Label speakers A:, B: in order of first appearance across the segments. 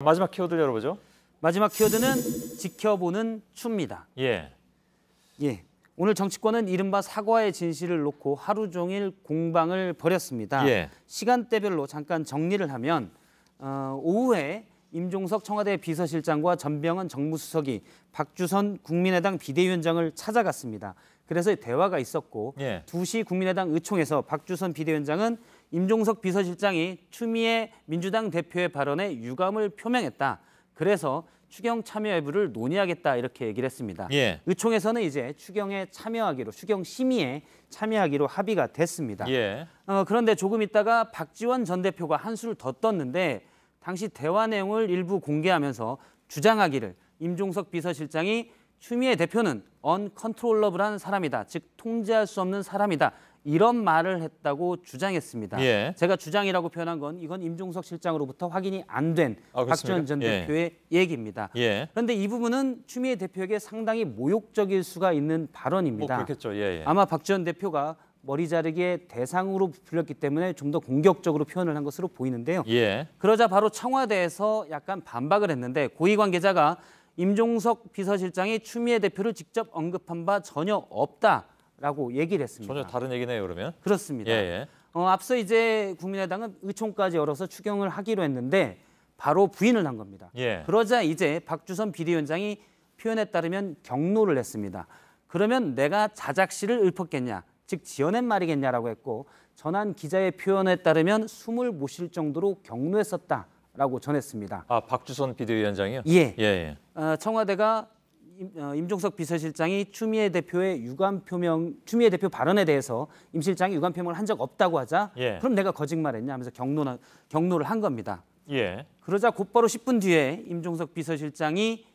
A: 마지막 키워드 열어보죠.
B: 마지막 키워드는 지켜보는 추입니다.
A: 예.
B: 오늘 정치권은 이른바 사과의 진실을 놓고 하루 종일 공방을 벌였습니다.
A: 예.
B: 시간대별로 잠깐 정리를 하면 오후에 임종석 청와대 비서실장과 전병헌 정무수석이 박주선 국민의당 비대위원장을 찾아갔습니다. 그래서 대화가 있었고 2시 국민의당 의총에서 박주선 비대위원장은 임종석 비서실장이 추미애 민주당 대표의 발언에 유감을 표명했다. 그래서 추경 참여 여부를 논의하겠다 이렇게 얘기를 했습니다. 의총에서는 이제 추경에 참여하기로, 추경 심의에 참여하기로 합의가 됐습니다. 그런데 조금 있다가 박지원 전 대표가 한수를 더 떴는데 당시 대화 내용을 일부 공개하면서 주장하기를 임종석 비서실장이 추미애 대표는 언컨트롤러블한 사람이다. 즉 통제할 수 없는 사람이다. 이런 말을 했다고 주장했습니다. 제가 주장이라고 표현한 건 이건 임종석 실장으로부터 확인이 안 된 박지원 전 대표의 얘기입니다. 그런데 이 부분은 추미애 대표에게 상당히 모욕적일 수가 있는 발언입니다.
A: 그렇겠죠.
B: 아마 박지원 대표가 머리 자르기의 대상으로 불렸기 때문에 좀 더 공격적으로 표현을 한 것으로 보이는데요. 그러자 바로 청와대에서 약간 반박을 했는데 고위 관계자가 임종석 비서실장이 추미애 대표를 직접 언급한 바 전혀 없다라고 얘기를 했습니다.
A: 전혀 다른 얘기네요, 그러면.
B: 그렇습니다. 앞서 이제 국민의당은 의총까지 열어서 추경을 하기로 했는데 바로 부인을 한 겁니다. 그러자 이제 박주선 비대위원장이 표현에 따르면 경로를 했습니다. 그러면 내가 자작시를 읊었겠냐, 즉 지어낸 말이겠냐라고 했고 전한 기자의 표현에 따르면 숨을 못 쉴 정도로 경로했었다라고 전했습니다.
A: 아, 박주선 비대위원장이요?
B: 청와대가 임종석 비서실장이 추미애 대표의 추미애 대표 발언에 대해서 임 실장이 유감 표명을 한 적 없다고 하자 그럼 내가 거짓말했냐 하면서 경로를 한 겁니다. 그러자 곧바로 10분 뒤에 임종석 비서실장이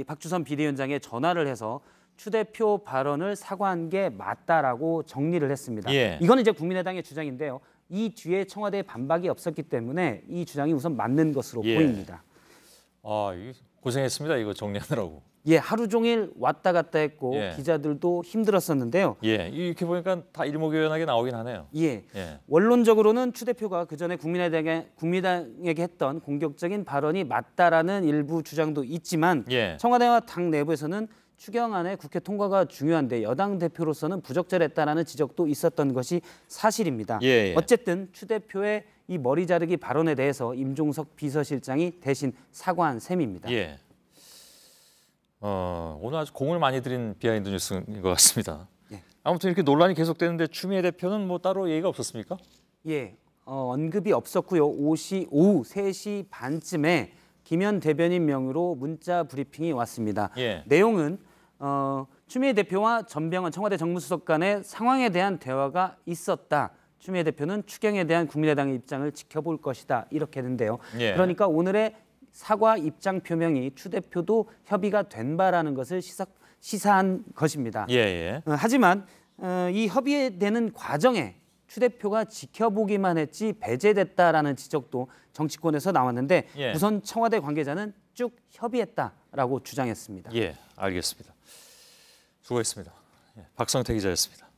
B: 박주선 비대위원장에 전화를 해서 추 대표 발언을 사과한 게 맞다라고 정리를 했습니다. 이거는 이제 국민의당의 주장인데요. 이 뒤에 청와대의 반박이 없었기 때문에 이 주장이 우선 맞는 것으로 보입니다.
A: 아, 고생했습니다. 이거 정리하느라고.
B: 하루 종일 왔다 갔다 했고 기자들도 힘들었었는데요.
A: 이렇게 보니까 다 일목요연하게 나오긴 하네요.
B: 원론적으로는 추 대표가 그전에 국민의당에게 했던 공격적인 발언이 맞다라는 일부 주장도 있지만 청와대와 당 내부에서는 추경안의 국회 통과가 중요한데 여당 대표로서는 부적절했다라는 지적도 있었던 것이 사실입니다. 어쨌든 추 대표의 이 머리 자르기 발언에 대해서 임종석 비서실장이 대신 사과한 셈입니다.
A: 오늘 아주 공을 많이 들인 비하인드 뉴스인 것 같습니다. 아무튼 이렇게 논란이 계속되는데 추미애 대표는 뭐 따로 얘기가 없었습니까?
B: 언급이 없었고요. 오후 3시 반쯤에 김현 대변인 명의로 문자 브리핑이 왔습니다. 내용은 추미애 대표와 전병헌 청와대 정무수석 간의 상황에 대한 대화가 있었다. 추미애 대표는 추경에 대한 국민의당의 입장을 지켜볼 것이다. 이렇게 했는데요. 그러니까 오늘의 사과 입장 표명이 추 대표도 협의가 된 바라는 것을 시사한 것입니다. 하지만 이 협의되는 과정에 추 대표가 지켜보기만 했지 배제됐다라는 지적도 정치권에서 나왔는데 우선 청와대 관계자는 쭉 협의했다라고 주장했습니다.
A: 알겠습니다. 수고했습니다. 박성태 기자였습니다.